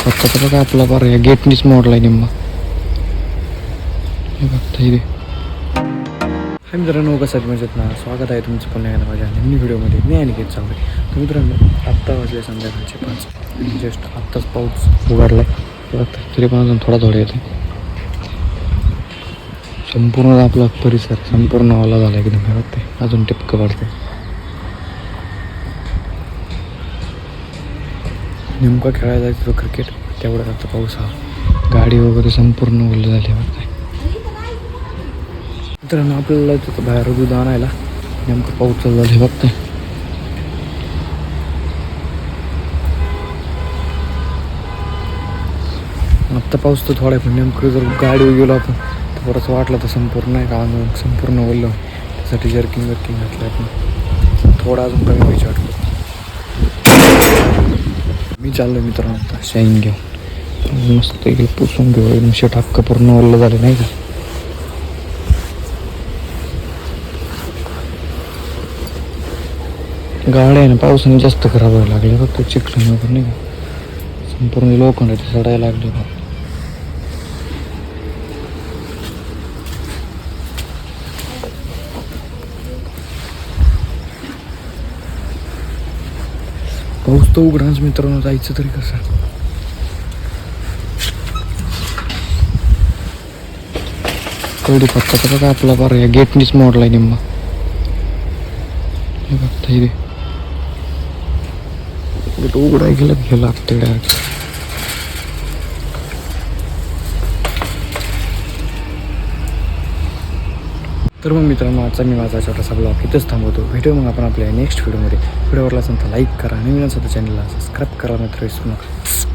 फक्त बघा आपला बरं या गेटनीच मोडला आहे निम्मा. हे बघता इथे. हाय मित्रांनो, कसं आहे मजेत ना? स्वागत आहे तुमचं पुन्हा एकदा माझ्या नवीन व्हिडिओमध्ये. मी अनिकेत चावडे. तर मित्रांनो, आत्ता वाजले संध्याकाळचे 5. जस्ट आत्ताच पाऊस उघडला आहे. तरी पण अजून थोडा येते. संपूर्ण आपला परिसर संपूर्ण ओला झाला एकदम. हे बघते अजून टिपकं पडते. नेमका खेळायला जायचं तो क्रिकेट, तेवढाच आता पाऊस हा. गाडी वगैरे संपूर्ण ओली झाली बघताय. मित्रांनो, आपल्याला तिथं बाहेर दूध आणायला नेमकं पाऊस चालू झाले बघताय. आत्ता पाऊस तर थोडा आहे, पण नेमकं जर गाडीवर गेलो आपण तर परत वाटलं तर संपूर्ण आहे का अंग संपूर्ण ओलं. त्यासाठी जर्किंग घातलं आपण. थोडा अजून कमी व्हायची वाटतं. मी चाललो मित्रांनो आता शाईन घेऊन. मस्त इकडे पुसून घेऊ. एकदम शेटाक्क पूर्ण ओलं झाले नाही का. गाड्या आहे ना पावसाने जास्त खराब व्हायला लागले. फक्त चिखल वगैरे नाही का, संपूर्ण लोखंड सडायला लागले. पाऊस तर उघडाच मित्रांनो, जायचं तरी कसं. कवडी फक्त बघा आपला बरं या गेटनीच मोडला आहे निम्मा. हे बघता इथे. गेट उघडाय गेलं लागतं डायरेक्ट. तर मग मित्रांनो, आजचा मी माझा छोटासा ब्लॉग इथंच थांबवतो. भेटू मग आपण आपल्या नेक्स्ट व्हिडिओमध्ये. व्हिडिओवरला असेल तर लाईक करा, नवीन असेल तर चॅनलला सबस्क्राईब करा मित्र, विसरू नका.